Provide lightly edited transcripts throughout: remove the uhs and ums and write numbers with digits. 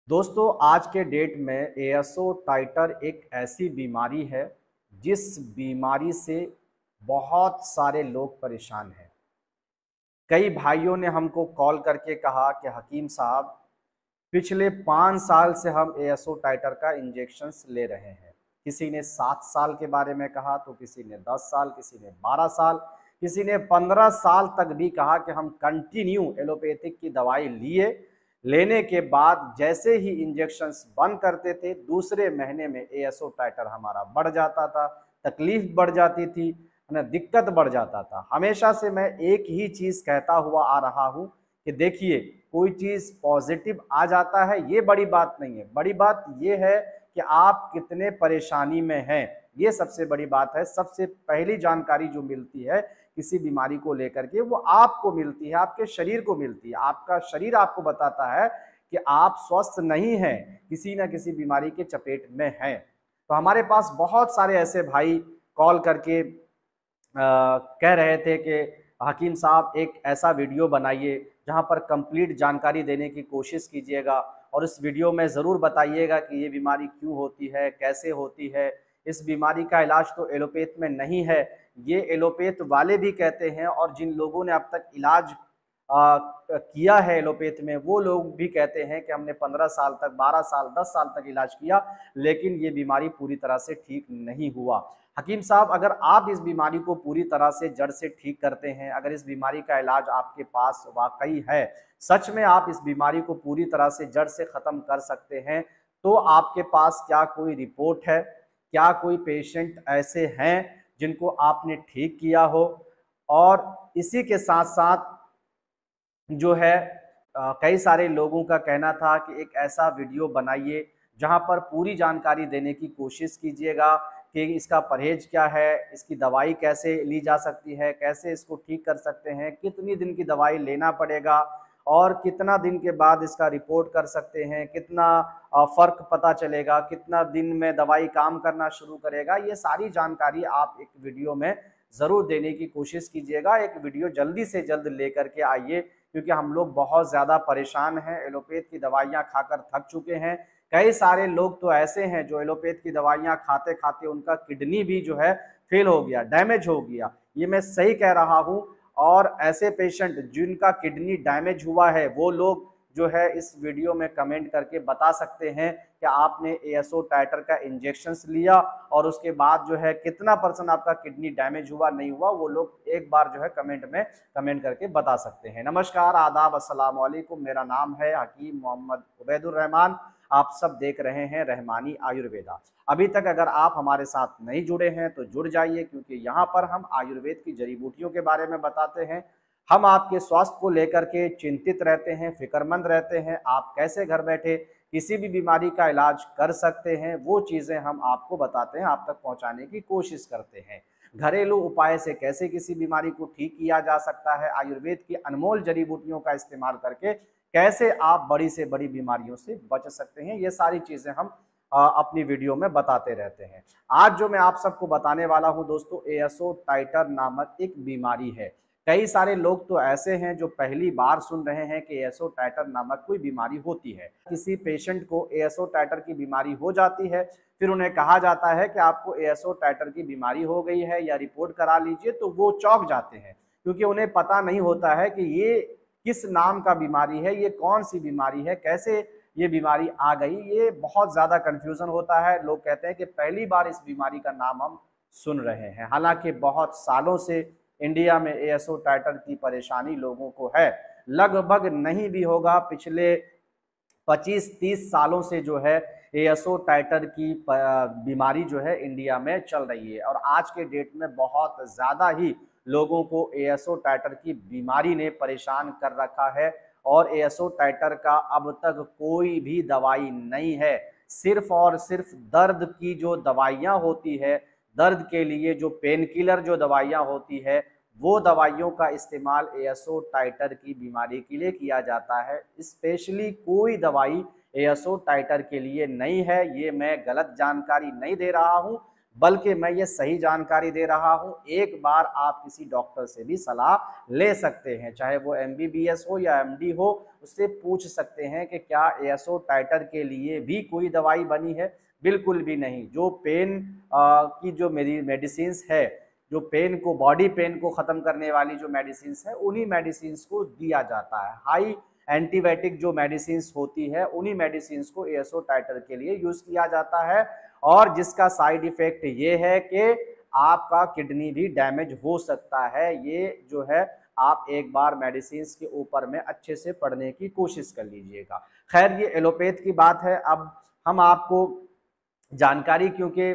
दोस्तों आज के डेट में एएसओ टाइटर एक ऐसी बीमारी है जिस बीमारी से बहुत सारे लोग परेशान हैं। कई भाइयों ने हमको कॉल करके कहा कि हकीम साहब पिछले 5 साल से हम एएसओ टाइटर का इंजेक्शन्स ले रहे हैं। किसी ने 7 साल के बारे में कहा तो किसी ने 10 साल, किसी ने 12 साल, किसी ने 15 साल तक भी कहा कि हम कंटिन्यू एलोपैथिक की दवाई लेने के बाद जैसे ही इंजेक्शन्स बंद करते थे दूसरे महीने में एएसओ टाइटर हमारा बढ़ जाता था, तकलीफ बढ़ जाती थी, है ना, दिक्कत बढ़ जाता था। हमेशा से मैं एक ही चीज कहता हुआ आ रहा हूं कि देखिए, कोई चीज पॉजिटिव आ जाता है ये बड़ी बात नहीं है, बड़ी बात ये है कि आप कितने परेशानी में हैं, ये सबसे बड़ी बात है। सबसे पहली जानकारी जो मिलती है किसी बीमारी को लेकर के वो आपको मिलती है, आपके शरीर को मिलती है। आपका शरीर आपको बताता है कि आप स्वस्थ नहीं हैं, किसी ना किसी बीमारी के चपेट में हैं। तो हमारे पास बहुत सारे ऐसे भाई कॉल करके कह रहे थे कि हकीम साहब एक ऐसा वीडियो बनाइए जहां पर कंप्लीट जानकारी देने की कोशिश कीजिएगा और इस वीडियो में ज़रूर बताइएगा कि ये बीमारी क्यों होती है, कैसे होती है। इस बीमारी का इलाज तो एलोपैथ में नहीं है, ये एलोपैथ वाले भी कहते हैं, और जिन लोगों ने अब तक इलाज किया है एलोपैथ में वो लोग भी कहते हैं कि हमने 15 साल तक, 12 साल, 10 साल तक इलाज किया लेकिन ये बीमारी पूरी तरह से ठीक नहीं हुआ। हकीम साहब, अगर आप इस बीमारी को पूरी तरह से जड़ से ठीक करते हैं, अगर इस बीमारी का इलाज आपके पास वाकई है, सच में आप इस बीमारी को पूरी तरह से जड़ से खत्म कर सकते हैं, तो आपके पास क्या कोई रिपोर्ट है, क्या कोई पेशेंट ऐसे हैं जिनको आपने ठीक किया हो? और इसी के साथ साथ जो है कई सारे लोगों का कहना था कि एक ऐसा वीडियो बनाइए जहां पर पूरी जानकारी देने की कोशिश कीजिएगा कि इसका परहेज क्या है, इसकी दवाई कैसे ली जा सकती है, कैसे इसको ठीक कर सकते हैं, कितनी दिन की दवाई लेना पड़ेगा और कितना दिन के बाद इसका रिपोर्ट कर सकते हैं, कितना फर्क पता चलेगा, कितना दिन में दवाई काम करना शुरू करेगा। ये सारी जानकारी आप एक वीडियो में ज़रूर देने की कोशिश कीजिएगा। एक वीडियो जल्दी से जल्द लेकर के आइए क्योंकि हम लोग बहुत ज़्यादा परेशान हैं, एलोपैथ की दवाइयाँ खाकर थक चुके हैं। कई सारे लोग तो ऐसे हैं जो एलोपैथ की दवाइयाँ खाते खाते उनका किडनी भी जो है फेल हो गया, डैमेज हो गया। ये मैं सही कह रहा हूँ। और ऐसे पेशेंट जिनका किडनी डैमेज हुआ है वो लोग जो है इस वीडियो में कमेंट करके बता सकते हैं कि आपने एएसओ टाइटर का इंजेक्शंस लिया और उसके बाद जो है कितना % आपका किडनी डैमेज हुआ, नहीं हुआ, वो लोग एक बार जो है कमेंट में कमेंट करके बता सकते हैं। नमस्कार, आदाब, अस्सलाम वालेकुम। मेरा नाम है हकीम मोहम्मद उबैदुर रहमान। आप सब देख रहे हैं रहमानी आयुर्वेदा। अभी तक अगर आप हमारे साथ नहीं जुड़े हैं तो जुड़ जाइए क्योंकि यहाँ पर हम आयुर्वेद की जड़ी बूटियों के बारे में बताते हैं। हम आपके स्वास्थ्य को लेकर के चिंतित रहते हैं, फिक्रमंद रहते हैं। आप कैसे घर बैठे किसी भी बीमारी का इलाज कर सकते हैं वो चीज़ें हम आपको बताते हैं, आप तक पहुंचाने की कोशिश करते हैं। घरेलू उपाय से कैसे किसी बीमारी को ठीक किया जा सकता है, आयुर्वेद की अनमोल जड़ी बूटियों का इस्तेमाल करके कैसे आप बड़ी से बड़ी बीमारियों से बच सकते हैं, ये सारी चीज़ें हम अपनी वीडियो में बताते रहते हैं। आज जो मैं आप सबको बताने वाला हूं दोस्तों, एएसओ टाइटर नामक एक बीमारी है। कई सारे लोग तो ऐसे हैं जो पहली बार सुन रहे हैं कि एएसओ टाइटर नामक कोई बीमारी होती है। किसी पेशेंट को एएसओ टाइटर की बीमारी हो जाती है, फिर उन्हें कहा जाता है कि आपको एएसओ टाइटर की बीमारी हो गई है या रिपोर्ट करा लीजिए, तो वो चौंक जाते हैं क्योंकि उन्हें पता नहीं होता है कि ये किस नाम का बीमारी है, ये कौन सी बीमारी है, कैसे ये बीमारी आ गई। ये बहुत ज़्यादा कन्फ्यूज़न होता है। लोग कहते हैं कि पहली बार इस बीमारी का नाम हम सुन रहे हैं, हालांकि बहुत सालों से इंडिया में एएसओ टाइटर की परेशानी लोगों को है। लगभग नहीं भी होगा, पिछले 25-30 सालों से जो है एएसओ टाइटर की बीमारी जो है इंडिया में चल रही है और आज के डेट में बहुत ज़्यादा ही लोगों को एएसओ टाइटर की बीमारी ने परेशान कर रखा है। और एएसओ टाइटर का अब तक कोई भी दवाई नहीं है। सिर्फ और सिर्फ दर्द की जो दवाइयाँ होती है, दर्द के लिए जो पेन किलर जो दवाइयाँ होती है, वो दवाइयों का इस्तेमाल एएसओ टाइटर की बीमारी के लिए किया जाता है। स्पेशली कोई दवाई एएसओ टाइटर के लिए नहीं है। ये मैं गलत जानकारी नहीं दे रहा हूँ, बल्कि मैं ये सही जानकारी दे रहा हूं। एक बार आप किसी डॉक्टर से भी सलाह ले सकते हैं, चाहे वो MBBS हो या MD हो, उससे पूछ सकते हैं कि क्या ASO टाइटर के लिए भी कोई दवाई बनी है। बिल्कुल भी नहीं। जो पेन की जो मेरी मेडिसिन्स है, जो पेन को, बॉडी पेन को ख़त्म करने वाली जो मेडिसिन्स है, उन्हीं मेडिसिन्स को दिया जाता है। हाई एंटीबायोटिक जो मेडिसिन्स होती है, उन्हीं मेडिसिन्स को ASO टाइटर के लिए यूज़ किया जाता है, और जिसका साइड इफ़ेक्ट ये है कि आपका किडनी भी डैमेज हो सकता है। ये जो है, आप एक बार मेडिसिन्स के ऊपर में अच्छे से पढ़ने की कोशिश कर लीजिएगा। खैर, ये एलोपैथ की बात है। अब हम आपको जानकारी क्योंकि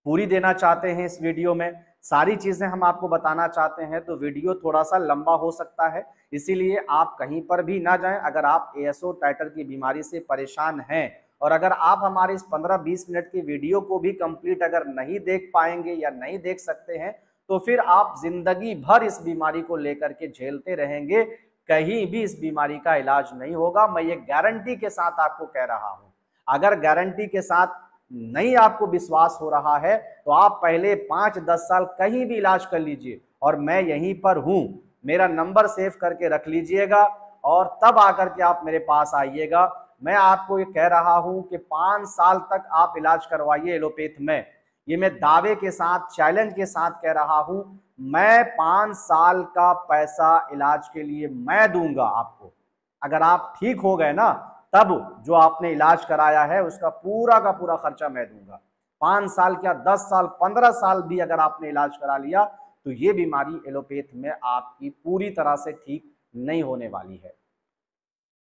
पूरी देना चाहते हैं, इस वीडियो में सारी चीज़ें हम आपको बताना चाहते हैं, तो वीडियो थोड़ा सा लंबा हो सकता है, इसीलिए आप कहीं पर भी ना जाएं। अगर आप ASO टाइटर की बीमारी से परेशान हैं और अगर आप हमारे इस 15-20 मिनट की वीडियो को भी कंप्लीट अगर नहीं देख पाएंगे या नहीं देख सकते हैं, तो फिर आप जिंदगी भर इस बीमारी को लेकर के झेलते रहेंगे, कहीं भी इस बीमारी का इलाज नहीं होगा। मैं ये गारंटी के साथ आपको कह रहा हूं। अगर गारंटी के साथ नहीं आपको विश्वास हो रहा है, तो आप पहले 5-10 साल कहीं भी इलाज कर लीजिए, और मैं यहीं पर हूं। मेरा नंबर सेव करके रख लीजिएगा और तब आकर के आप मेरे पास आइएगा। मैं आपको ये कह रहा हूं कि 5 साल तक आप इलाज करवाइए एलोपैथ में। ये मैं दावे के साथ, चैलेंज के साथ कह रहा हूं। मैं 5 साल का पैसा इलाज के लिए मैं दूंगा आपको। अगर आप ठीक हो गए ना, तब जो आपने इलाज कराया है उसका पूरा का पूरा खर्चा मैं दूंगा। 5 साल क्या, 10 साल, 15 साल भी अगर आपने इलाज करा लिया, तो ये बीमारी एलोपैथ में आपकी पूरी तरह से ठीक नहीं होने वाली है।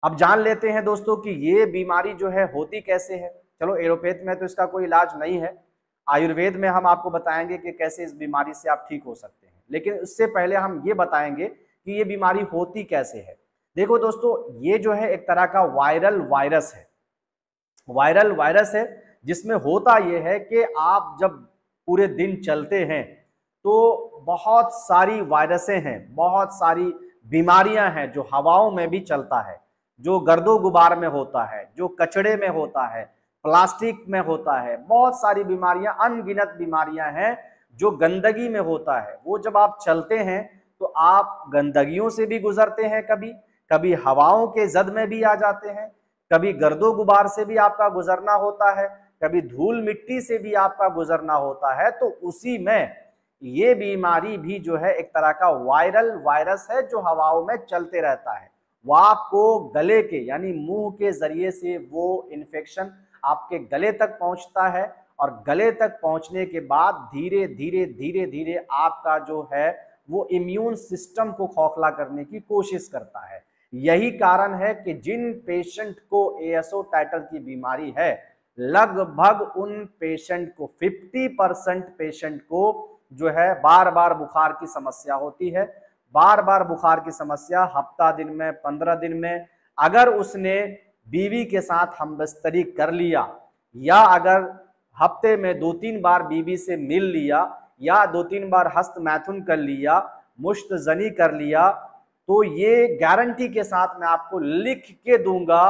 अब जान लेते हैं दोस्तों कि ये बीमारी जो है होती कैसे है। चलो, एलोपैथ में तो इसका कोई इलाज नहीं है, आयुर्वेद में हम आपको बताएंगे कि कैसे इस बीमारी से आप ठीक हो सकते हैं। लेकिन उससे पहले हम ये बताएंगे कि ये बीमारी होती कैसे है। देखो दोस्तों, ये जो है एक तरह का वायरल वायरस है। वायरल वायरस है जिसमें होता यह है कि आप जब पूरे दिन चलते हैं तो बहुत सारी वायरसें हैं, बहुत सारी बीमारियां हैं जो हवाओं में भी चलता है, जो गर्दो गुबार में होता है, जो कचड़े में होता है, प्लास्टिक में होता है। बहुत सारी बीमारियां, अनगिनत बीमारियां हैं जो गंदगी में होता है। वो जब आप चलते हैं तो आप गंदगियों से भी गुजरते हैं, कभी कभी हवाओं के जद में भी आ जाते हैं, कभी गर्दो गुबार से भी आपका गुजरना होता है, कभी धूल मिट्टी से भी आपका गुजरना होता है। तो उसी में ये बीमारी भी जो है एक तरह का वायरल वायरस है जो हवाओं में चलते रहता है। वो आपको गले के, यानी मुंह के जरिए से वो इन्फेक्शन आपके गले तक पहुंचता है, और गले तक पहुंचने के बाद धीरे धीरे धीरे धीरे आपका जो है वो इम्यून सिस्टम को खोखला करने की कोशिश करता है। यही कारण है कि जिन पेशेंट को ASO टाइटर की बीमारी है, लगभग उन पेशेंट को 50% पेशेंट को जो है बार बार बुखार की समस्या होती है। बार बार बुखार की समस्या, हफ्ता दिन में, 15 दिन में। अगर उसने बीवी के साथ हमबस्तरी कर लिया, या अगर हफ्ते में 2-3 बार बीवी से मिल लिया, या 2-3 बार हस्त मैथुन कर लिया, मुश्तजनी कर लिया, तो ये गारंटी के साथ मैं आपको लिख के दूंगा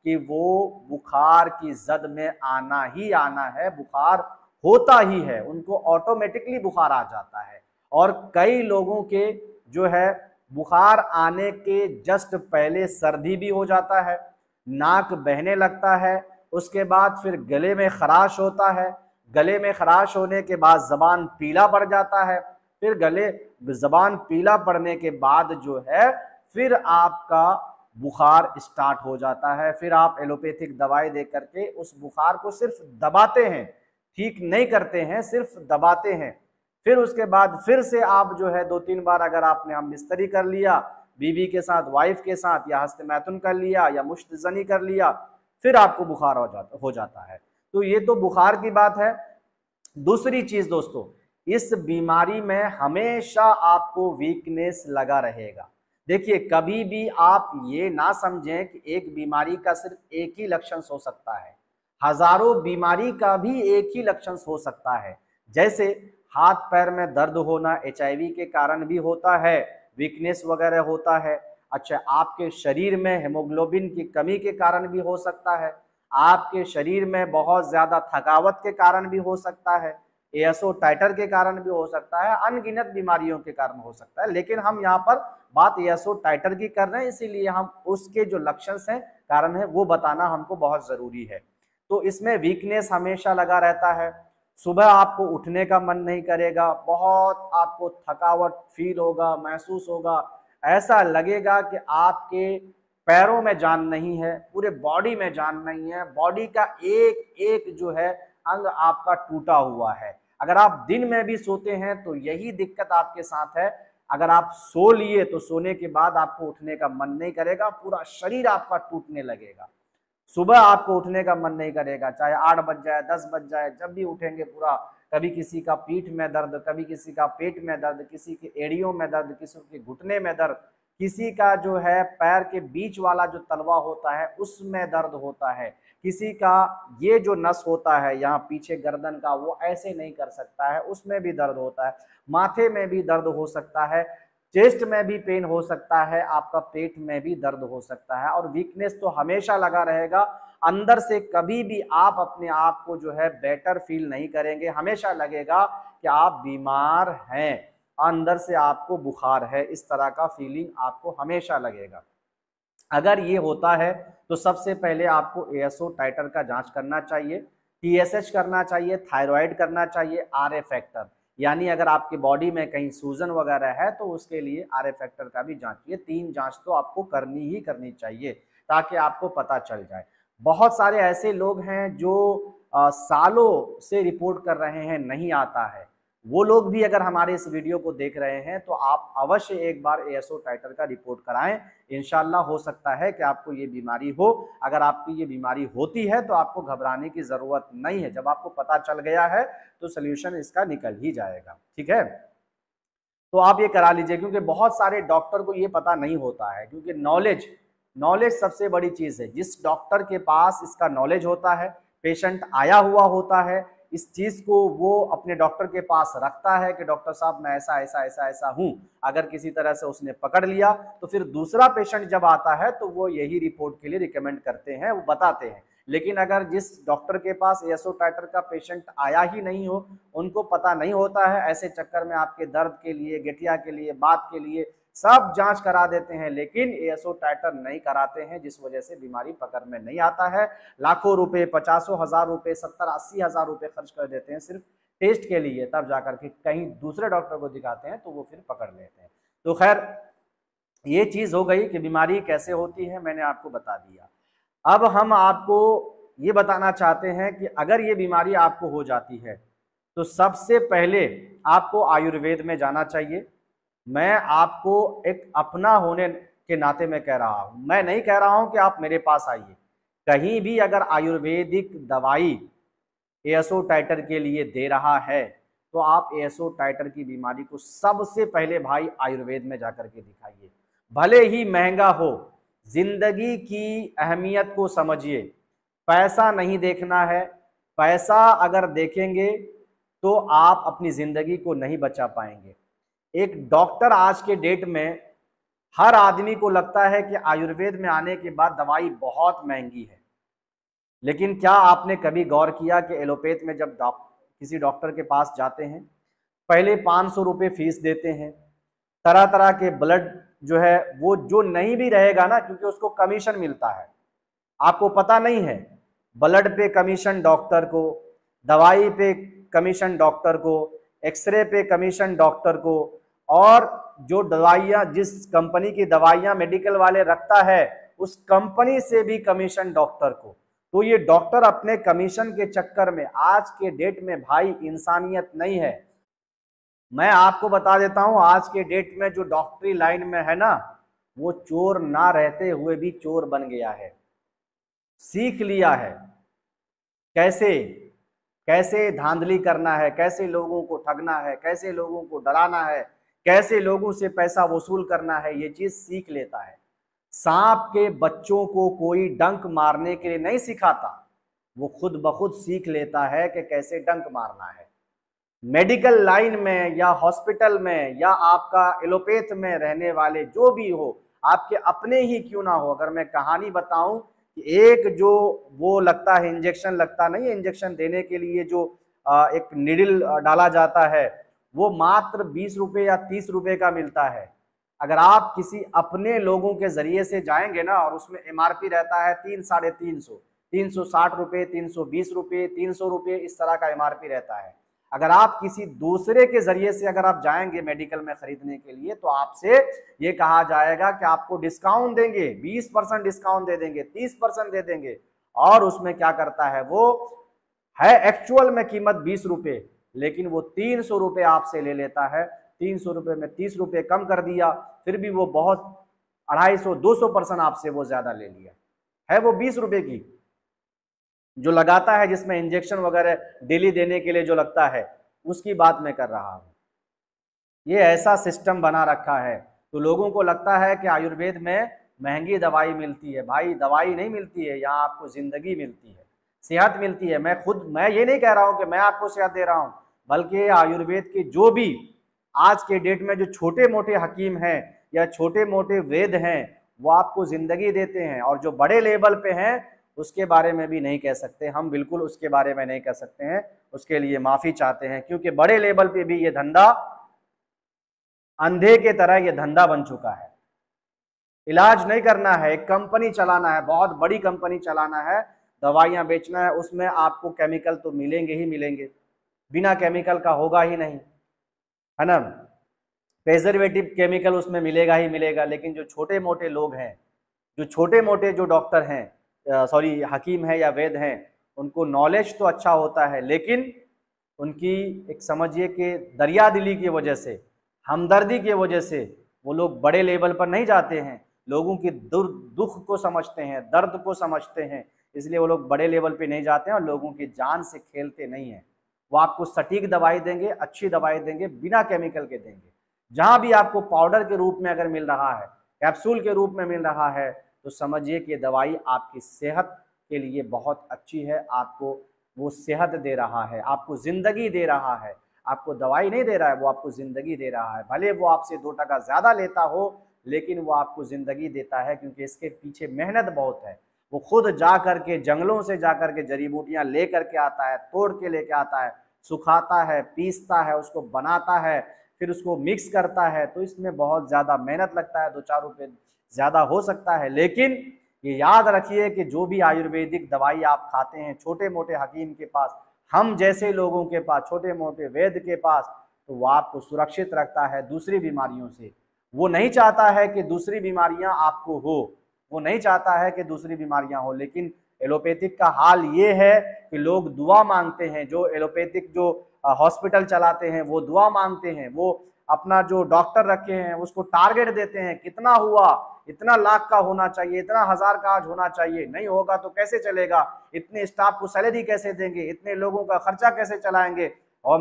कि वो बुखार की जद में आना ही आना है, बुखार होता ही है, उनको ऑटोमेटिकली बुखार आ जाता है। और कई लोगों के जो है बुखार आने के जस्ट पहले सर्दी भी हो जाता है, नाक बहने लगता है, उसके बाद फिर गले में खराश होता है, गले में खराश होने के बाद जबान पीला पड़ जाता है, फिर गले जबान पीला पड़ने के बाद जो है फिर आपका बुखार स्टार्ट हो जाता है। फिर आप एलोपैथिक दवाई दे करके उस बुखार को सिर्फ दबाते हैं, ठीक नहीं करते हैं, सिर्फ दबाते हैं। फिर उसके बाद फिर से आप जो है 2-3 बार अगर आपने हम बिस्तरी कर लिया बीवी के साथ, वाइफ के साथ, या हस्त मैथुन कर लिया या मुश्तजनी कर लिया, फिर आपको बुखार हो जाता है। तो ये तो बुखार की बात है। दूसरी चीज दोस्तों, इस बीमारी में हमेशा आपको वीकनेस लगा रहेगा। देखिए, कभी भी आप ये ना समझें कि एक बीमारी का सिर्फ एक ही लक्षण हो सकता है, हजारों बीमारी का भी एक ही लक्षण हो सकता है। जैसे हाथ पैर में दर्द होना HIV के कारण भी होता है, वीकनेस वगैरह होता है। अच्छा, आपके शरीर में हेमोग्लोबिन की कमी के कारण भी हो सकता है, आपके शरीर में बहुत ज्यादा थकावट के कारण भी हो सकता है, एएसओ टाइटर के कारण भी हो सकता है, अनगिनत बीमारियों के कारण हो सकता है, लेकिन हम यहाँ पर बात एएसओ टाइटर की कर रहे हैं, इसीलिए हम उसके जो लक्षण हैं, कारण है, वो बताना हमको बहुत जरूरी है। तो इसमें वीकनेस हमेशा लगा रहता है, सुबह आपको उठने का मन नहीं करेगा, बहुत आपको थकावट फील होगा, महसूस होगा, ऐसा लगेगा कि आपके पैरों में जान नहीं है, पूरे बॉडी में जान नहीं है, बॉडी का एक एक जो है अंग आपका टूटा हुआ है। अगर आप दिन में भी सोते हैं तो यही दिक्कत आपके साथ है, अगर आप सो लिए तो सोने के बाद आपको उठने का मन नहीं करेगा, पूरा शरीर आपका टूटने लगेगा, सुबह आपको उठने का मन नहीं करेगा, चाहे 8 बज जाए 10 बज जाए, जब भी उठेंगे पूरा, कभी किसी का पीठ में दर्द, कभी किसी का पेट में दर्द, किसी के एड़ियों में दर्द, किसी के घुटने में दर्द, किसी का जो है पैर के बीच वाला जो तलवा होता है उसमें दर्द होता है, किसी का ये जो नस होता है यहाँ पीछे गर्दन का, वो ऐसे नहीं कर सकता है, उसमें भी दर्द होता है, माथे में भी दर्द हो सकता है, चेस्ट में भी पेन हो सकता है, आपका पेट में भी दर्द हो सकता है, और वीकनेस तो हमेशा लगा रहेगा। अंदर से कभी भी आप अपने आप को जो है बेटर फील नहीं करेंगे, हमेशा लगेगा कि आप बीमार हैं, अंदर से आपको बुखार है, इस तरह का फीलिंग आपको हमेशा लगेगा। अगर ये होता है तो सबसे पहले आपको एएसओ टाइटर का जांच करना चाहिए, टीएसएच करना चाहिए, थायराइड करना चाहिए, आरए फैक्टर, यानी अगर आपकी बॉडी में कहीं सूजन वगैरह है तो उसके लिए आरए फैक्टर का भी जांच, ये 3 जांच तो आपको करनी ही करनी चाहिए ताकि आपको पता चल जाए। बहुत सारे ऐसे लोग हैं जो सालों से रिपोर्ट कर रहे हैं, नहीं आता है, वो लोग भी अगर हमारे इस वीडियो को देख रहे हैं तो आप अवश्य एक बार एएसओ टाइटर का रिपोर्ट कराएं, इंशाल्लाह हो सकता है कि आपको ये बीमारी हो। अगर आपकी ये बीमारी होती है तो आपको घबराने की जरूरत नहीं है, जब आपको पता चल गया है तो सोल्यूशन इसका निकल ही जाएगा, ठीक है। तो आप ये करा लीजिए, क्योंकि बहुत सारे डॉक्टर को ये पता नहीं होता है, क्योंकि नॉलेज सबसे बड़ी चीज है। जिस डॉक्टर के पास इसका नॉलेज होता है, पेशेंट आया हुआ होता है, इस चीज को वो अपने डॉक्टर के पास रखता है कि डॉक्टर साहब मैं ऐसा ऐसा ऐसा ऐसा हूं, अगर किसी तरह से उसने पकड़ लिया तो फिर दूसरा पेशेंट जब आता है तो वो यही रिपोर्ट के लिए रिकमेंड करते हैं, वो बताते हैं। लेकिन अगर जिस डॉक्टर के पास एएसओ टाइटर का पेशेंट आया ही नहीं हो, उनको पता नहीं होता है, ऐसे चक्कर में आपके दर्द के लिए, गठिया के लिए, बात के लिए सब जांच करा देते हैं, लेकिन एएसओ टाइटर नहीं कराते हैं, जिस वजह से बीमारी पकड़ में नहीं आता है। लाखों रुपए, 50,000 रुपए, 70-80,000 रुपए खर्च कर देते हैं सिर्फ टेस्ट के लिए, तब जाकर के कहीं दूसरे डॉक्टर को दिखाते हैं तो वो फिर पकड़ लेते हैं। तो खैर ये चीज हो गई कि बीमारी कैसे होती है, मैंने आपको बता दिया। अब हम आपको ये बताना चाहते हैं कि अगर ये बीमारी आपको हो जाती है तो सबसे पहले आपको आयुर्वेद में जाना चाहिए। मैं आपको एक अपना होने के नाते में कह रहा हूं, मैं नहीं कह रहा हूं कि आप मेरे पास आइए, कहीं भी अगर आयुर्वेदिक दवाई एएसओ टाइटर के लिए दे रहा है तो आप एएसओ टाइटर की बीमारी को सबसे पहले भाई आयुर्वेद में जाकर के दिखाइए, भले ही महंगा हो। जिंदगी की अहमियत को समझिए, पैसा नहीं देखना है, पैसा अगर देखेंगे तो आप अपनी जिंदगी को नहीं बचा पाएंगे। एक डॉक्टर आज के डेट में, हर आदमी को लगता है कि आयुर्वेद में आने के बाद दवाई बहुत महंगी है, लेकिन क्या आपने कभी गौर किया कि एलोपैथ में जब किसी डॉक्टर के पास जाते हैं, पहले 500 रुपये फीस देते हैं, तरह तरह के ब्लड जो है वो जो नहीं भी रहेगा ना, क्योंकि उसको कमीशन मिलता है, आपको पता नहीं है, ब्लड पे कमीशन डॉक्टर को, दवाई पे कमीशन डॉक्टर को, एक्सरे पे कमीशन डॉक्टर को, और जो दवाइयाँ, जिस कंपनी की दवाइयाँ मेडिकल वाले रखता है उस कंपनी से भी कमीशन डॉक्टर को। तो ये डॉक्टर अपने कमीशन के चक्कर में आज के डेट में भाई इंसानियत नहीं है। मैं आपको बता देता हूं, आज के डेट में जो डॉक्टरी लाइन में है ना, वो चोर ना रहते हुए भी चोर बन गया है, सीख लिया है कैसे कैसे धांधली करना है, कैसे लोगों को ठगना है, कैसे लोगों को डराना है, कैसे लोगों से पैसा वसूल करना है, ये चीज सीख लेता है। सांप के बच्चों को कोई डंक मारने के लिए नहीं सिखाता, वो खुद ब खुद सीख लेता है कि कैसे डंक मारना है। मेडिकल लाइन में या हॉस्पिटल में या आपका एलोपैथ में रहने वाले जो भी हो, आपके अपने ही क्यों ना हो, अगर मैं कहानी बताऊं कि एक जो वो लगता है इंजेक्शन, लगता नहीं है, इंजेक्शन देने के लिए जो एक निडिल डाला जाता है, वो मात्र 20 रुपये या 30 रुपये का मिलता है। अगर आप किसी अपने लोगों के जरिए से जाएंगे ना, और उसमें एमआरपी रहता है 300-350, 360 रुपये, 320 रुपये, 300 रुपये, इस तरह का एमआरपी रहता है। अगर आप किसी दूसरे के जरिए से अगर आप जाएंगे मेडिकल में खरीदने के लिए, तो आपसे ये कहा जाएगा कि आपको डिस्काउंट देंगे, 20% डिस्काउंट दे देंगे, 30% दे देंगे। और उसमें क्या करता है, वो है एक्चुअल में कीमत 20 रुपये, लेकिन वो 300 रुपये आपसे ले लेता है। 300 रुपये में 30 रुपये कम कर दिया, फिर भी वो बहुत 250-200% आपसे वो ज्यादा ले लिया है। वो 20 रुपये की जो लगाता है, जिसमें इंजेक्शन वगैरह डेली देने के लिए जो लगता है, उसकी बात मैं कर रहा हूं। ये ऐसा सिस्टम बना रखा है, तो लोगों को लगता है कि आयुर्वेद में महंगी दवाई मिलती है। भाई दवाई नहीं मिलती है, यहाँ आपको जिंदगी मिलती है, सेहत मिलती है। मैं ये नहीं कह रहा हूं कि मैं आपको सेहत दे रहा हूं, बल्कि आयुर्वेद के जो भी आज के डेट में जो छोटे मोटे हकीम हैं या छोटे मोटे वेद हैं, वो आपको जिंदगी देते हैं। और जो बड़े लेवल पे हैं, उसके बारे में भी नहीं कह सकते हम, बिल्कुल उसके बारे में नहीं कह सकते हैं, उसके लिए माफी चाहते हैं। क्योंकि बड़े लेवल पे भी ये धंधा अंधे के तरह ये धंधा बन चुका है। इलाज नहीं करना है, एक कंपनी चलाना है, बहुत बड़ी कंपनी चलाना है, दवाइयां बेचना है, उसमें आपको केमिकल तो मिलेंगे ही मिलेंगे, बिना केमिकल का होगा ही नहीं, है ना। प्रिजर्वेटिव केमिकल उसमें मिलेगा ही मिलेगा। लेकिन जो छोटे मोटे लोग हैं, जो छोटे मोटे जो डॉक्टर हैं, सॉरी हकीम है या वैद हैं, उनको नॉलेज तो अच्छा होता है, लेकिन उनकी एक समझिए कि दरिया दिली की वजह से, हमदर्दी की वजह से वो लोग बड़े लेवल पर नहीं जाते हैं। लोगों की दुख को समझते हैं, दर्द को समझते हैं, इसलिए वो लोग बड़े लेवल पे नहीं जाते हैं और लोगों की जान से खेलते नहीं हैं। वो आपको सटीक दवाई देंगे, अच्छी दवाई देंगे, बिना केमिकल के देंगे। जहां भी आपको पाउडर के रूप में अगर मिल रहा है, कैप्सूल के रूप में मिल रहा है, तो समझिए कि दवाई आपकी सेहत के लिए बहुत अच्छी है। आपको वो सेहत दे रहा है, आपको जिंदगी दे रहा है, आपको दवाई नहीं दे रहा है, वो आपको जिंदगी दे रहा है। भले वो आपसे 2 टका ज्यादा लेता हो, लेकिन वो आपको जिंदगी देता है, क्योंकि इसके पीछे मेहनत बहुत है। वो खुद जा करके जंगलों से जा करके जड़ी बूटियां ले करके आता है, तोड़ के लेके आता है, सुखाता है, पीसता है, उसको बनाता है, फिर उसको मिक्स करता है। तो इसमें बहुत ज्यादा मेहनत लगता है, 2-4 रुपए ज्यादा हो सकता है। लेकिन ये याद रखिए कि जो भी आयुर्वेदिक दवाई आप खाते हैं छोटे मोटे हकीम के पास, हम जैसे लोगों के पास, छोटे मोटे वैद्य के पास, तो वो आपको सुरक्षित रखता है दूसरी बीमारियों से। वो नहीं चाहता है कि दूसरी बीमारियां आपको हो, वो नहीं चाहता है कि दूसरी बीमारियां हो। लेकिन एलोपैथिक का हाल ये है कि लोग दुआ मांगते हैं, जो एलोपैथिक जो हॉस्पिटल चलाते हैं वो दुआ मांगते हैं, वो अपना जो डॉक्टर रखे हैं उसको टारगेट देते हैं, कितना हुआ, इतना लाख का होना चाहिए, इतना हजार का आज होना चाहिए, नहीं होगा तो कैसे चलेगा, इतने स्टाफ को सैलरी कैसे देंगे, इतने लोगों का खर्चा कैसे चलाएंगे, और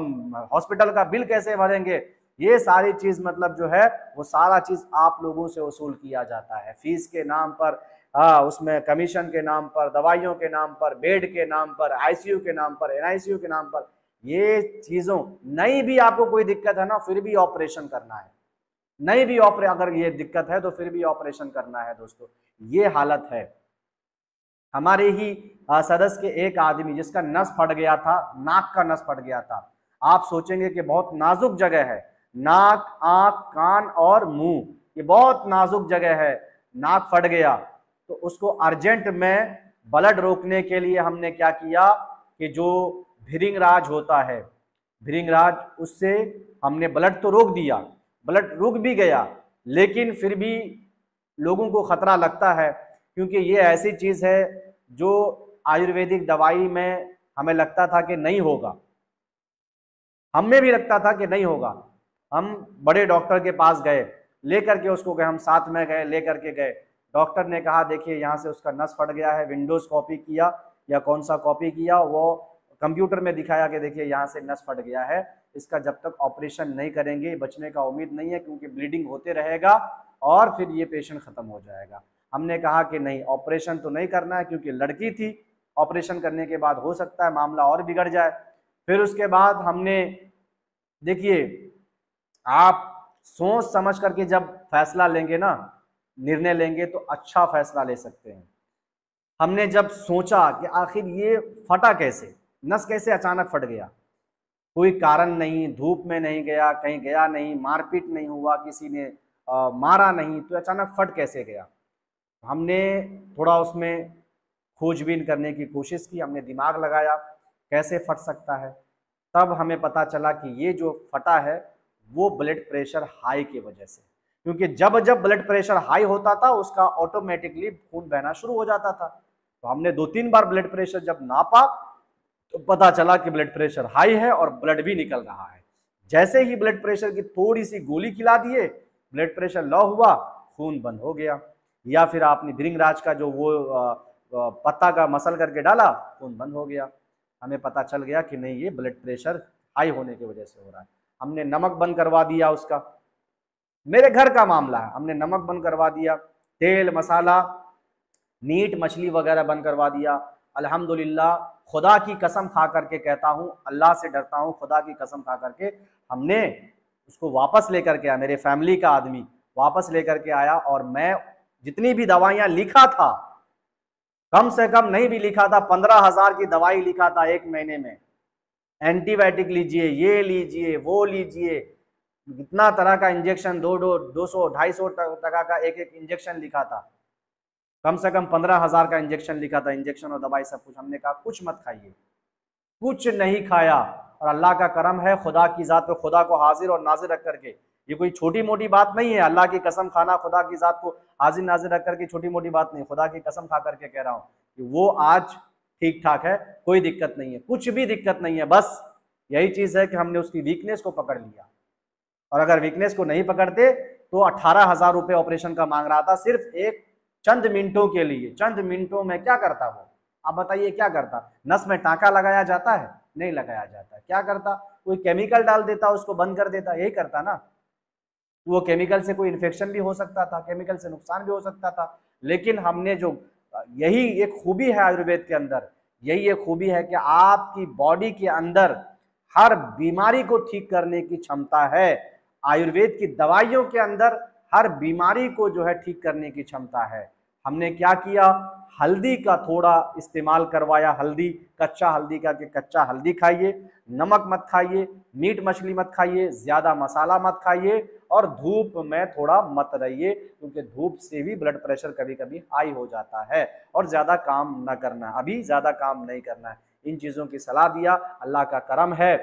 हॉस्पिटल का बिल कैसे भरेंगे। ये सारी चीज मतलब जो है वो सारा चीज आप लोगों से वसूल किया जाता है, फीस के नाम पर, उसमें कमीशन के नाम पर, दवाइयों के नाम पर, बेड के नाम पर, आईसीयू के नाम पर, एनआईसीयू के नाम पर। ये चीजों नहीं भी आपको कोई दिक्कत है ना, फिर भी ऑपरेशन करना है, नहीं भी अगर ये दिक्कत है तो फिर भी ऑपरेशन करना है। दोस्तों ये हालत है। हमारे ही सदस्य के एक आदमी जिसका नस फट गया था, नाक का नस फट गया था। आप सोचेंगे कि बहुत नाजुक जगह है, नाक, आंख, कान और मुंह, ये बहुत नाजुक जगह है। नाक फट गया तो उसको अर्जेंट में ब्लड रोकने के लिए हमने क्या किया कि जो भृंगराज होता है, भृंगराज, उससे हमने ब्लड तो रोक दिया, ब्लड रुक भी गया, लेकिन फिर भी लोगों को खतरा लगता है, क्योंकि ये ऐसी चीज है जो आयुर्वेदिक दवाई में हमें लगता था कि नहीं होगा, हमें भी लगता था कि नहीं होगा। हम बड़े डॉक्टर के पास गए, लेकर के उसको गए, हम साथ में गए, लेकर के गए। डॉक्टर ने कहा देखिए यहाँ से उसका नस फट गया है, विंडोज कॉपी किया या कौन सा कॉपी किया, वो कंप्यूटर में दिखाया कि देखिए यहाँ से नस फट गया है, इसका जब तक ऑपरेशन नहीं करेंगे बचने का उम्मीद नहीं है, क्योंकि ब्लीडिंग होते रहेगा और फिर ये पेशेंट खत्म हो जाएगा। हमने कहा कि नहीं, ऑपरेशन तो नहीं करना है, क्योंकि लड़की थी, ऑपरेशन करने के बाद हो सकता है मामला और बिगड़ जाए। फिर उसके बाद हमने, देखिए आप सोच समझ करके जब फैसला लेंगे ना, निर्णय लेंगे, तो अच्छा फैसला ले सकते हैं। हमने जब सोचा कि आखिर ये फटा कैसे, नस कैसे अचानक फट गया, कोई कारण नहीं, धूप में नहीं गया, कहीं गया नहीं, मारपीट नहीं हुआ, किसी ने मारा नहीं, तो अचानक फट कैसे गया। हमने थोड़ा उसमें खोजबीन करने की कोशिश की, हमने दिमाग लगाया कैसे फट सकता है। तब हमें पता चला कि ये जो फटा है वो ब्लड प्रेशर हाई की वजह से, क्योंकि जब जब ब्लड प्रेशर हाई होता था उसका ऑटोमेटिकली खून बहना शुरू हो जाता था। तो हमने 2-3 बार ब्लड प्रेशर जब नापा तो पता चला कि ब्लड प्रेशर हाई है और ब्लड भी निकल रहा है। जैसे ही ब्लड प्रेशर की थोड़ी सी गोली खिला दिए, ब्लड प्रेशर लो हुआ, खून बंद हो गया। या फिर आपने भृंगराज का जो वो पत्ता का मसल करके डाला, खून बंद हो गया। हमें पता चल गया कि नहीं, ये ब्लड प्रेशर हाई होने की वजह से हो रहा है। हमने नमक बंद करवा दिया उसका, मेरे घर का मामला है, हमने नमक बंद करवा दिया, तेल मसाला मीट मछली वगैरह बंद करवा दिया। अल्हम्दुलिल्लाह, खुदा की कसम खा करके कहता हूँ, अल्लाह से डरता हूँ, खुदा की कसम खा करके हमने उसको वापस लेकर के आया, मेरे फैमिली का आदमी वापस लेकर के आया। और मैं जितनी भी दवाइयां लिखा था, कम से कम नहीं भी लिखा था, 15,000 की दवाई लिखा था एक महीने में। एंटीबायोटिक लीजिए, ये लीजिए, वो लीजिए, इतना तरह का इंजेक्शन, 200-250 टका का एक एक इंजेक्शन लिखा था। कम से कम 15,000 का इंजेक्शन लिखा था, इंजेक्शन और दवाई सब कुछ। हमने कहा कुछ मत खाइए, कुछ नहीं खाया। और अल्लाह का करम है, खुदा की जात पे खुदा को हाजिर और नाजिर रख करके, ये कोई छोटी मोटी बात नहीं है। अल्लाह की कसम खाना, खुदा की जात को हाजिर नाजिर रख करके छोटी मोटी बात नहीं, खुदा की कसम खा करके कह रहा हूँ कि वो आज ठीक ठाक है, कोई दिक्कत नहीं है, कुछ भी दिक्कत नहीं है। बस यही चीज है कि हमने उसकी वीकनेस को पकड़ लिया। और अगर वीकनेस को नहीं पकड़ते तो 18,000 रुपए ऑपरेशन का मांग रहा था, सिर्फ एक चंद मिनटों के लिए। चंद मिनटों में क्या करता वो, आप बताइए क्या करता। नस में टांका लगाया जाता है? नहीं लगाया जाता। क्या करता, कोई केमिकल डाल देता, उसको बंद कर देता, यही करता ना। वो केमिकल से कोई इन्फेक्शन भी हो सकता था, केमिकल से नुकसान भी हो सकता था। लेकिन हमने जो, यही एक खूबी है आयुर्वेद के अंदर, यही एक खूबी है कि आपकी बॉडी के अंदर हर बीमारी को ठीक करने की क्षमता है। आयुर्वेद की दवाइयों के अंदर हर बीमारी को जो है ठीक करने की क्षमता है। हमने क्या किया, हल्दी का थोड़ा इस्तेमाल करवाया, हल्दी, कच्चा हल्दी का, कि कच्चा हल्दी खाइए, नमक मत खाइए, मीट मछली मत खाइए, ज्यादा मसाला मत खाइए, और धूप में थोड़ा मत रहिए, क्योंकि धूप से भी ब्लड प्रेशर कभी कभी हाई हो जाता है। और ज्यादा काम ना करना, अभी ज्यादा काम नहीं करना है। इन चीजों की सलाह दिया। अल्लाह का करम है,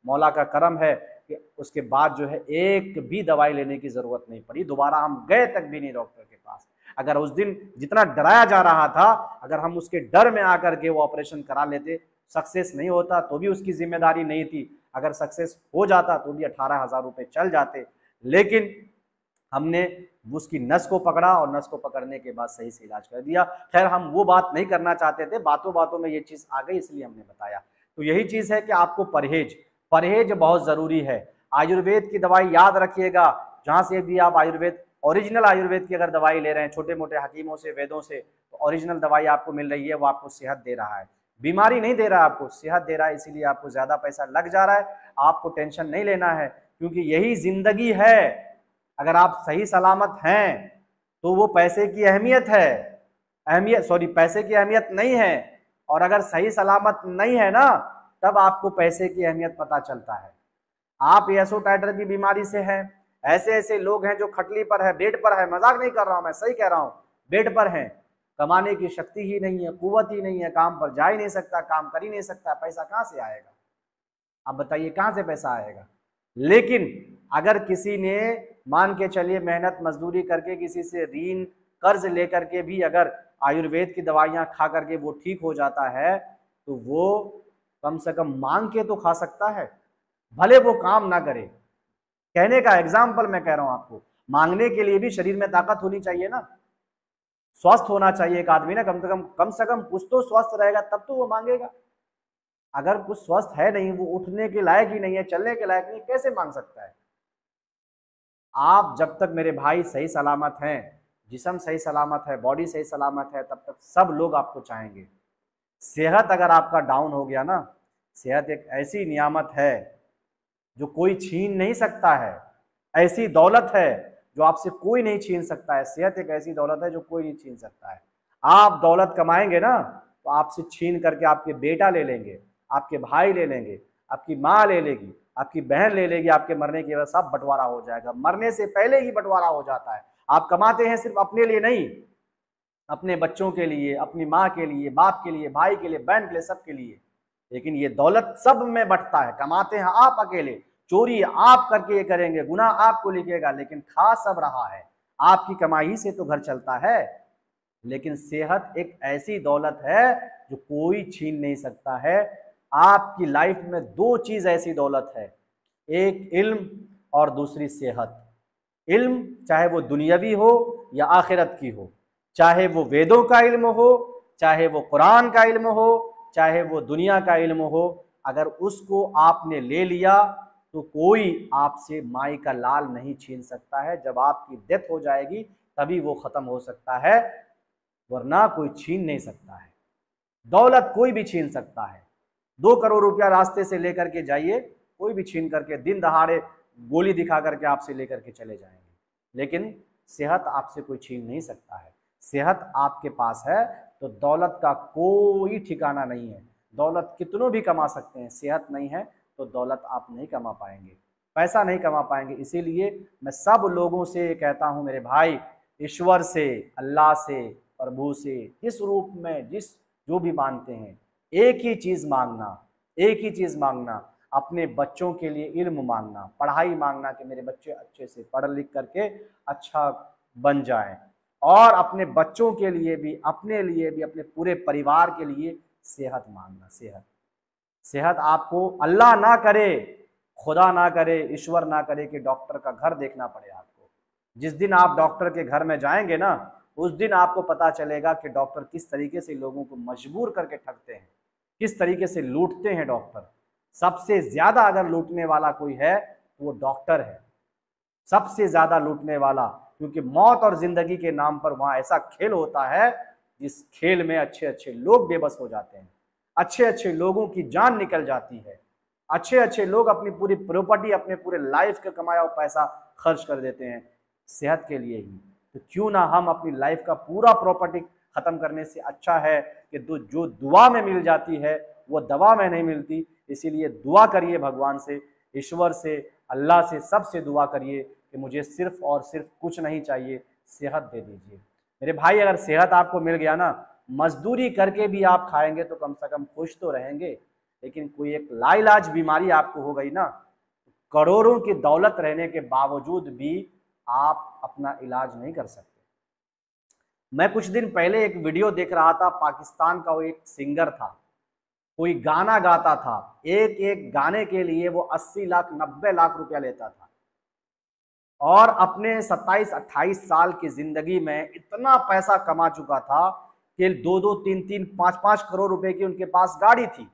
मौला का करम है कि उसके बाद जो है एक भी दवाई लेने की जरूरत नहीं पड़ी। दोबारा हम गए तक भी नहीं डॉक्टर के पास। अगर उस दिन जितना डराया जा रहा था, अगर हम उसके डर में आकर के वो ऑपरेशन करा लेते, सक्सेस नहीं होता तो भी उसकी जिम्मेदारी नहीं थी, अगर सक्सेस हो जाता तो भी 18,000 रुपए चल जाते। लेकिन हमने उसकी नस को पकड़ा और नस को पकड़ने के बाद सही से इलाज कर दिया। खैर, हम वो बात नहीं करना चाहते थे, बातों बातों में ये चीज आ गई, इसलिए हमने बताया। तो यही चीज है कि आपको परहेज, परहेज बहुत जरूरी है। आयुर्वेद की दवाई याद रखिएगा, जहां से भी आप आयुर्वेद, ओरिजिनल आयुर्वेद की अगर दवाई ले रहे हैं छोटे मोटे हकीमों से, वेदों से, तो ओरिजिनल दवाई आपको मिल रही है, वो आपको सेहत दे रहा है, बीमारी नहीं दे रहा है, आपको सेहत दे रहा है। इसीलिए आपको ज्यादा पैसा लग जा रहा है, आपको टेंशन नहीं लेना है, क्योंकि यही जिंदगी है। अगर आप सही सलामत हैं तो वो पैसे की अहमियत है, पैसे की अहमियत नहीं है। और अगर सही सलामत नहीं है ना, तब आपको पैसे की अहमियत पता चलता है। आप एसो टाइटर की बीमारी से हैं, ऐसे ऐसे लोग हैं जो खटली पर है, बेड पर है, मजाक नहीं कर रहा हूं, मैं सही कह रहा हूं, बेड पर हैं, कमाने की शक्ति ही नहीं है, कुवत ही नहीं है, काम पर जा ही नहीं सकता, काम कर ही नहीं सकता, पैसा कहां से आएगा, आप बताइए कहां से पैसा आएगा। लेकिन अगर किसी ने, मान के चलिए, मेहनत मजदूरी करके किसी से ऋण कर्ज लेकर के भी अगर आयुर्वेद की दवाइयां खा करके वो ठीक हो जाता है, तो वो कम से कम मांग के तो खा सकता है, भले वो काम ना करे। कहने का एग्जाम्पल मैं कह रहा हूं आपको, मांगने के लिए भी शरीर में ताकत होनी चाहिए ना, स्वस्थ होना चाहिए एक आदमी ना, कम से कम कुछ तो स्वस्थ रहेगा तब तो वो मांगेगा। अगर कुछ स्वस्थ है नहीं, वो उठने के लायक ही नहीं है, चलने के लायक नहीं, कैसे मांग सकता है। आप जब तक मेरे भाई सही सलामत हैं, जिस्म सही सलामत है, बॉडी सही सलामत है, तब तक सब लोग आपको चाहेंगे। सेहत अगर आपका डाउन हो गया ना, सेहत एक ऐसी नियामत है जो कोई छीन नहीं सकता है, ऐसी दौलत है जो आपसे कोई नहीं छीन सकता है। सेहत एक ऐसी दौलत है जो कोई नहीं छीन सकता है। आप दौलत कमाएंगे ना, तो आपसे छीन करके आपके बेटा ले लेंगे, आपके भाई ले लेंगे, आपकी माँ ले लेगी, आपकी बहन ले लेगी, आपके मरने के बाद सब बंटवारा हो जाएगा। मरने से पहले ही बंटवारा हो जाता है। आप कमाते हैं सिर्फ अपने लिए नहीं, अपने बच्चों के लिए, अपनी माँ के लिए, बाप के लिए, भाई के लिए, बहन के लिए, सबके लिए। लेकिन ये दौलत सब में बंटता है। कमाते हैं आप अकेले, चोरी आप करके ये करेंगे, गुनाह आपको लिखेगा, लेकिन खा सब रहा है। आपकी कमाई से तो घर चलता है। लेकिन सेहत एक ऐसी दौलत है जो कोई छीन नहीं सकता है। आपकी लाइफ में दो चीज ऐसी दौलत है, एक इल्म और दूसरी सेहत। इल्म चाहे वो दुनियावी हो या आखिरत की हो, चाहे वो वेदों का इल्म हो, चाहे वो कुरान का इल्म हो, चाहे वो दुनिया का इल्म हो, अगर उसको आपने ले लिया तो कोई आपसे माई का लाल नहीं छीन सकता है। जब आपकी डेथ हो जाएगी तभी वो खत्म हो सकता है, वरना कोई छीन नहीं सकता है। दौलत कोई भी छीन सकता है। 2 करोड़ रुपया रास्ते से लेकर के जाइए, कोई भी छीन करके दिन दहाड़े गोली दिखा करके आपसे लेकर के चले जाएंगे, लेकिन सेहत आपसे कोई छीन नहीं सकता है। सेहत आपके पास है तो दौलत का कोई ठिकाना नहीं है। दौलत कितनों भी कमा सकते हैं, सेहत नहीं है तो दौलत आप नहीं कमा पाएंगे, पैसा नहीं कमा पाएंगे। इसीलिए मैं सब लोगों से कहता हूं मेरे भाई, ईश्वर से, अल्लाह से, प्रभु से, जिस रूप में जिस जो भी मानते हैं, एक ही चीज मांगना, एक ही चीज मांगना, अपने बच्चों के लिए इल्म मांगना, पढ़ाई मांगना कि मेरे बच्चे अच्छे से पढ़ लिख करके अच्छा बन जाएं, और अपने बच्चों के लिए भी, अपने लिए भी, अपने पूरे परिवार के लिए सेहत मांगना। सेहत, सेहत आपको, अल्लाह ना करे, खुदा ना करे, ईश्वर ना करे कि डॉक्टर का घर देखना पड़े आपको। जिस दिन आप डॉक्टर के घर में जाएंगे ना, उस दिन आपको पता चलेगा कि डॉक्टर किस तरीके से लोगों को मजबूर करके ठगते हैं, किस तरीके से लूटते हैं डॉक्टर। सबसे ज्यादा अगर लूटने वाला कोई है तो वो डॉक्टर है, सबसे ज्यादा लूटने वाला, क्योंकि मौत और जिंदगी के नाम पर वहां ऐसा खेल होता है जिस खेल में अच्छे अच्छे लोग बेबस हो जाते हैं, अच्छे अच्छे लोगों की जान निकल जाती है, अच्छे अच्छे लोग अपनी पूरी प्रॉपर्टी, अपने पूरे लाइफ का कमाया हुआ पैसा खर्च कर देते हैं सेहत के लिए ही। तो क्यों ना हम अपनी लाइफ का पूरा प्रॉपर्टी खत्म करने से अच्छा है कि जो दुआ में मिल जाती है वो दवा में नहीं मिलती। इसीलिए दुआ करिए भगवान से, ईश्वर से, अल्लाह से, सबसे दुआ करिए कि मुझे सिर्फ और सिर्फ कुछ नहीं चाहिए, सेहत दे दीजिए। मेरे भाई, अगर सेहत आपको मिल गया ना, मजदूरी करके भी आप खाएंगे तो कम से कम खुश तो रहेंगे। लेकिन कोई एक लाइलाज बीमारी आपको हो गई ना, करोड़ों की दौलत रहने के बावजूद भी आप अपना इलाज नहीं कर सकते। मैं कुछ दिन पहले एक वीडियो देख रहा था, पाकिस्तान का वो एक सिंगर था, कोई गाना गाता था, एक एक गाने के लिए वो 80 लाख 90 लाख रुपया लेता था, और अपने 27-28 साल की जिंदगी में इतना पैसा कमा चुका था कि 2-2, 3-3, 5-5 करोड़ रुपए की उनके पास गाड़ी थी,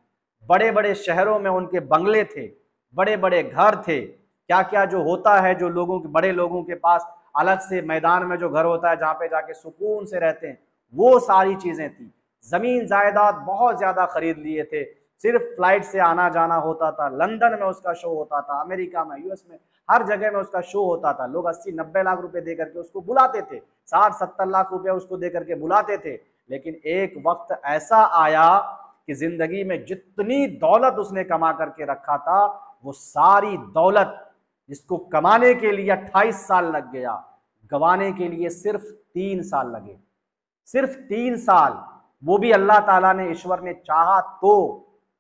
बड़े बड़े शहरों में उनके बंगले थे, बड़े बड़े घर थे। क्या क्या जो होता है, जो लोगों के, बड़े लोगों के पास अलग से मैदान में जो घर होता है जहाँ पे जाके सुकून से रहते हैं, वो सारी चीजें थी। जमीन जायदाद बहुत ज्यादा खरीद लिए थे, सिर्फ फ्लाइट से आना जाना होता था। लंदन में उसका शो होता था, अमेरिका में, यूएस में, हर जगह में उसका शो होता था। लोग 80-90 लाख रुपए दे करके उसको बुलाते थे, 60-70 लाख रुपए उसको दे करके बुलाते थे। लेकिन एक वक्त ऐसा आया कि जिंदगी में जितनी दौलत उसने कमा करके रखा था, वो सारी दौलत जिसको कमाने के लिए 28 साल लग गया, गंवाने के लिए सिर्फ 3 साल लगे, सिर्फ 3 साल। वो भी अल्लाह ताला ने, ईश्वर ने चाहा तो,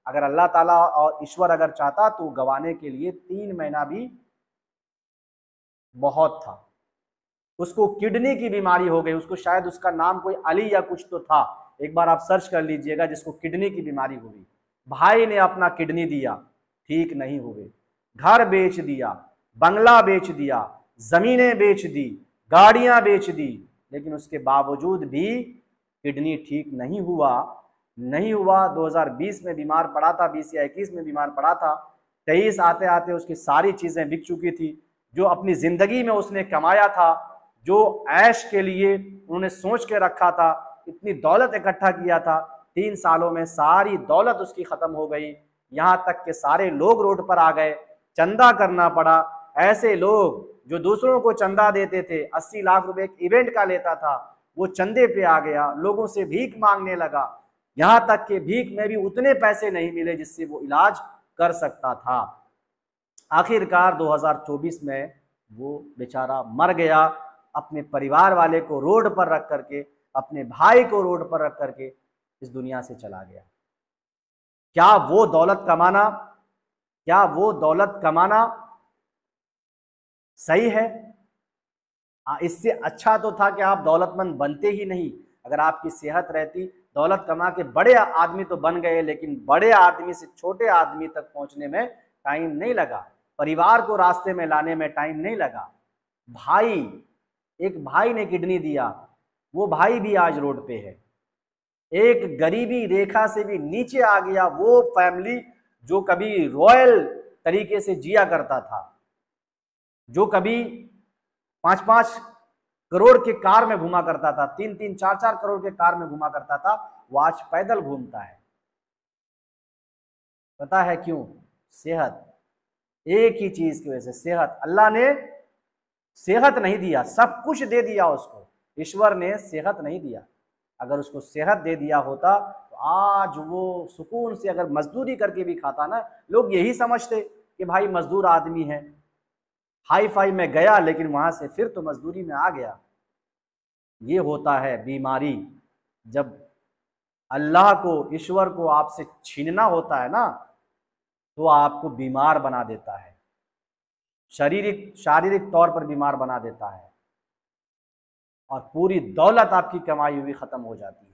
अगर अल्लाह ताला और ईश्वर अगर चाहता तो गंवाने के लिए 3 महीना भी बहुत था। उसको किडनी की बीमारी हो गई, उसको शायद, उसका नाम कोई अली या कुछ तो था, एक बार आप सर्च कर लीजिएगा, जिसको किडनी की बीमारी हो गई। भाई ने अपना किडनी दिया, ठीक नहीं हुए, घर बेच दिया, बंगला बेच दिया, जमीनें बेच दी, गाड़ियां बेच दी, लेकिन उसके बावजूद भी किडनी ठीक नहीं हुआ। 2020 में बीमार पड़ा था, 20 या 21 में बीमार पड़ा था, 23 आते आते उसकी सारी चीजें बिक चुकी थी। जो अपनी जिंदगी में उसने कमाया था, जो ऐश के लिए उन्होंने सोच के रखा था, इतनी दौलत इकट्ठा किया था, 3 सालों में सारी दौलत उसकी खत्म हो गई। यहाँ तक के सारे लोग रोड पर आ गए, चंदा करना पड़ा। ऐसे लोग जो दूसरों को चंदा देते थे, 80 लाख रुपए एक इवेंट का लेता था, वो चंदे पे आ गया, लोगों से भीख मांगने लगा। यहाँ तक कि भीख में भी उतने पैसे नहीं मिले जिससे वो इलाज कर सकता था। आखिरकार 2024 में वो बेचारा मर गया, अपने परिवार वाले को रोड पर रख करके, अपने भाई को रोड पर रख करके इस दुनिया से चला गया। क्या वो दौलत कमाना, क्या वो दौलत कमाना सही है? इससे अच्छा तो था कि आप दौलतमंद बनते ही नहीं। अगर आपकी सेहत रहती, दौलत कमा के बड़े आदमी तो बन गए, लेकिन बड़े आदमी से छोटे आदमी तक पहुंचने में टाइम नहीं लगा, परिवार को रास्ते में लाने में टाइम नहीं लगा। भाई, एक भाई ने किडनी दिया, वो भाई भी आज रोड पे है। एक गरीबी रेखा से भी नीचे आ गया वो फैमिली जो कभी रॉयल तरीके से जिया करता था, जो कभी 5-5 करोड़ के कार में घुमा करता था, 3-3, 4-4 करोड़ के कार में घुमा करता था, वो आज पैदल घूमता है। पता है क्यों? सेहत। एक ही चीज की वजह से, सेहत। अल्लाह ने सेहत नहीं दिया, सब कुछ दे दिया उसको, ईश्वर ने सेहत नहीं दिया। अगर उसको सेहत दे दिया होता तो आज वो सुकून से अगर मजदूरी करके भी खाता ना, लोग यही समझते कि भाई मजदूर आदमी है, हाई फाई में गया लेकिन वहां से फिर तो मजदूरी में आ गया। ये होता है बीमारी। जब अल्लाह को, ईश्वर को आपसे छीनना होता है ना, तो आपको बीमार बना देता है, शारीरिक तौर पर बीमार बना देता है, और पूरी दौलत आपकी कमाई हुई खत्म हो जाती है।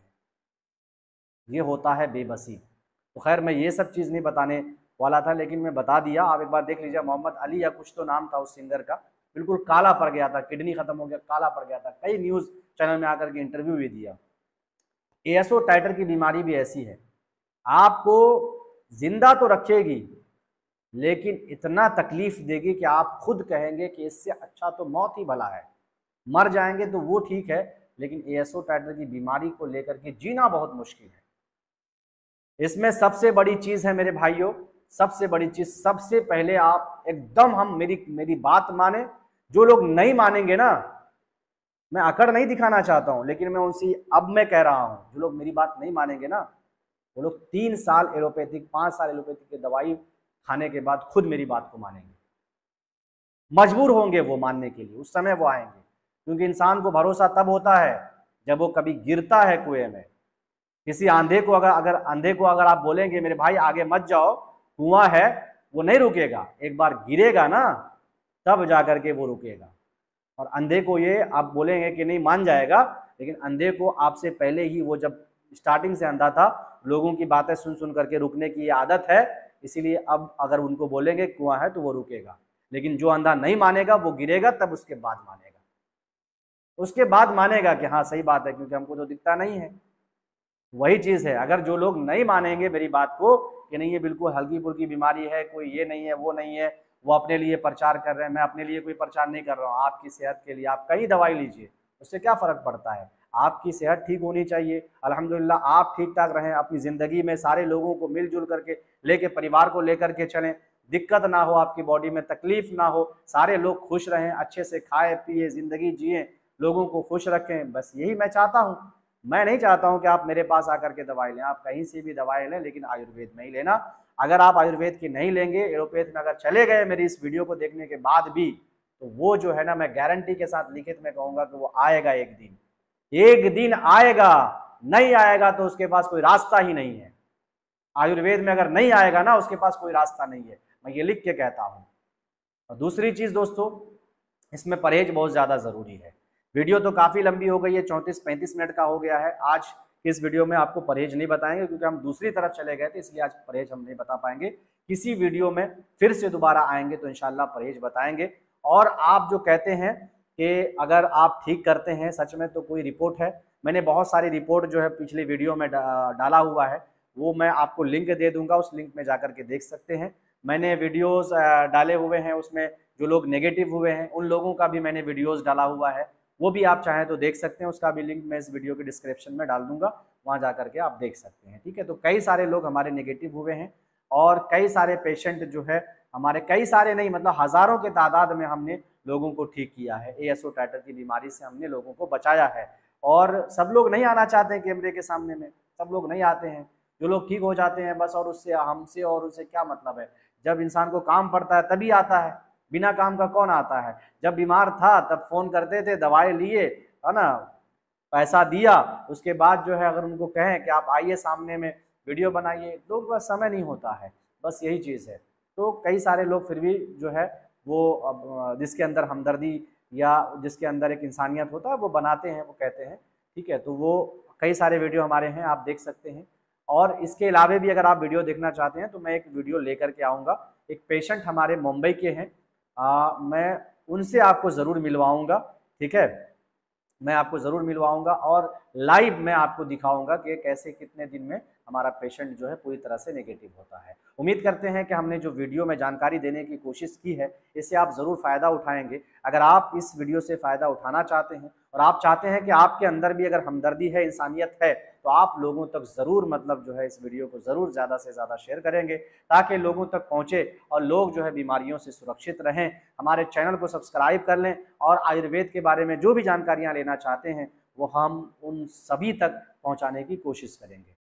ये होता है बेबसी। तो खैर, मैं ये सब चीज़ नहीं बताने वाला था, लेकिन मैं बता दिया। आप एक बार देख लीजिए, मोहम्मद अली या कुछ तो नाम था उस सिंगर का, बिल्कुल काला पड़ गया था, किडनी खत्म हो गया, काला पड़ गया था। कई न्यूज़ चैनल में आकर के इंटरव्यू भी दिया। एएसओ टाइटर की बीमारी भी ऐसी है, आपको जिंदा तो रखेगी लेकिन इतना तकलीफ देगी कि आप खुद कहेंगे कि इससे अच्छा तो मौत ही भला है। मर जाएंगे तो वो ठीक है, लेकिन एएसओ टाइटर की बीमारी को लेकर के जीना बहुत मुश्किल है। इसमें सबसे बड़ी चीज है मेरे भाइयों, सबसे बड़ी चीज, सबसे पहले आप एकदम, हम मेरी बात माने। जो लोग नहीं मानेंगे ना, मैं अकड़ नहीं दिखाना चाहता हूं, लेकिन मैं उनसे अब मैं कह रहा हूं, जो लोग मेरी बात नहीं मानेंगे ना, वो लोग 3 साल एलोपैथिक, 5 साल एलोपैथिक की दवाई खाने के बाद खुद मेरी बात को मानेंगे। मजबूर होंगे वो मानने के लिए, उस समय वो आएंगे। क्योंकि इंसान को भरोसा तब होता है जब वो कभी गिरता है कुएं में। किसी अंधे को अगर आप बोलेंगे मेरे भाई आगे मत जाओ, कुआं है, वो नहीं रुकेगा। एक बार गिरेगा ना, तब जाकर के वो रुकेगा। और अंधे को ये आप बोलेंगे कि नहीं, मान जाएगा, लेकिन अंधे को आपसे पहले ही, वो जब स्टार्टिंग से अंधा था, लोगों की बातें सुन सुन करके रुकने की ये आदत है। इसीलिए अब अगर उनको बोलेंगे कुआं है तो वो रुकेगा। लेकिन जो अंधा नहीं मानेगा, वो गिरेगा, तब उसके बाद मानेगा। उसके बाद मानेगा कि हाँ सही बात है, क्योंकि हमको तो दिखता नहीं है। वही चीज है, अगर जो लोग नहीं मानेंगे मेरी बात को कि नहीं ये बिल्कुल हल्की फुल्की बीमारी है, कोई ये नहीं है वो नहीं है, वो अपने लिए प्रचार कर रहे हैं, मैं अपने लिए कोई प्रचार नहीं कर रहा हूँ। आपकी सेहत के लिए आप कहीं दवाई लीजिए, उससे क्या फर्क पड़ता है? आपकी सेहत ठीक होनी चाहिए। अल्हम्दुलिल्लाह आप ठीक ठाक रहें, अपनी जिंदगी में सारे लोगों को मिलजुल करके लेके, परिवार को लेकर के चलें, दिक्कत ना हो, आपकी बॉडी में तकलीफ ना हो, सारे लोग खुश रहें, अच्छे से खाए पिए जिंदगी जिए, लोगों को खुश रखें। बस यही मैं चाहता हूँ। मैं नहीं चाहता हूं कि आप मेरे पास आकर के दवाई लें, आप कहीं से भी दवाई लें, लेकिन आयुर्वेद में ही लेना। अगर आप आयुर्वेद की नहीं लेंगे, एलोपैथ में अगर चले गए मेरी इस वीडियो को देखने के बाद भी, तो वो जो है ना, मैं गारंटी के साथ लिखित में कहूंगा कि वो आएगा एक दिन आएगा। नहीं आएगा तो उसके पास कोई रास्ता ही नहीं है। आयुर्वेद में अगर नहीं आएगा ना, उसके पास कोई रास्ता नहीं है, मैं ये लिख के कहता हूं। और दूसरी चीज दोस्तों, इसमें परहेज बहुत ज्यादा जरूरी है। वीडियो तो काफ़ी लंबी हो गई है, 34-35 मिनट का हो गया है। आज इस वीडियो में आपको परहेज नहीं बताएंगे, क्योंकि हम दूसरी तरफ चले गए थे, इसलिए आज परहेज हम नहीं बता पाएंगे। किसी वीडियो में फिर से दोबारा आएंगे तो इंशाल्लाह परहेज बताएंगे। और आप जो कहते हैं कि अगर आप ठीक करते हैं सच में, तो कोई रिपोर्ट है, मैंने बहुत सारी रिपोर्ट जो है पिछली वीडियो में डाला हुआ है, वो मैं आपको लिंक दे दूंगा, उस लिंक में जाकर के देख सकते हैं। मैंने वीडियोज़ डाले हुए हैं, उसमें जो लोग नेगेटिव हुए हैं उन लोगों का भी मैंने वीडियोज़ डाला हुआ है, वो भी आप चाहें तो देख सकते हैं। उसका भी लिंक मैं इस वीडियो के डिस्क्रिप्शन में डाल दूंगा, वहां जाकर के आप देख सकते हैं। ठीक है, तो कई सारे लोग हमारे नेगेटिव हुए हैं, और कई सारे पेशेंट जो है हमारे, कई सारे नहीं मतलब हजारों के तादाद में हमने लोगों को ठीक किया है। एएसओ टाइटर की बीमारी से हमने लोगों को बचाया है। और सब लोग नहीं आना चाहते हैं कैमरे के सामने में, सब लोग नहीं आते हैं, जो लोग ठीक हो जाते हैं बस, और उससे हमसे और उससे क्या मतलब है। जब इंसान को काम पड़ता है तभी आता है, बिना काम का कौन आता है। जब बीमार था तब फोन करते थे, दवाई लिए, है ना, पैसा दिया, उसके बाद जो है अगर उनको कहें कि आप आइए सामने में वीडियो बनाइए, लोग का समय नहीं होता है, बस यही चीज़ है। तो कई सारे लोग फिर भी जो है वो जिसके अंदर हमदर्दी या जिसके अंदर एक इंसानियत होता है वो बनाते हैं, वो कहते हैं, ठीक है। तो वो कई सारे वीडियो हमारे हैं, आप देख सकते हैं। और इसके अलावे भी अगर आप वीडियो देखना चाहते हैं तो मैं एक वीडियो लेकर के आऊँगा। एक पेशेंट हमारे मुंबई के हैं, मैं उनसे आपको ज़रूर मिलवाऊँगा, ठीक है। मैं आपको ज़रूर मिलवाऊंगा और लाइव मैं आपको दिखाऊंगा कि कैसे कितने दिन में हमारा पेशेंट जो है पूरी तरह से नेगेटिव होता है। उम्मीद करते हैं कि हमने जो वीडियो में जानकारी देने की कोशिश की है इससे आप ज़रूर फ़ायदा उठाएंगे। अगर आप इस वीडियो से फ़ायदा उठाना चाहते हैं और आप चाहते हैं कि आपके अंदर भी अगर हमदर्दी है, इंसानियत है, तो आप लोगों तक ज़रूर मतलब जो है इस वीडियो को ज़रूर ज़्यादा से ज़्यादा शेयर करेंगे ताकि लोगों तक पहुँचे और लोग जो है बीमारियों से सुरक्षित रहें। हमारे चैनल को सब्सक्राइब कर लें और आयुर्वेद के बारे में जो भी जानकारियाँ लेना चाहते हैं वो हम उन सभी तक पहुँचाने की कोशिश करेंगे।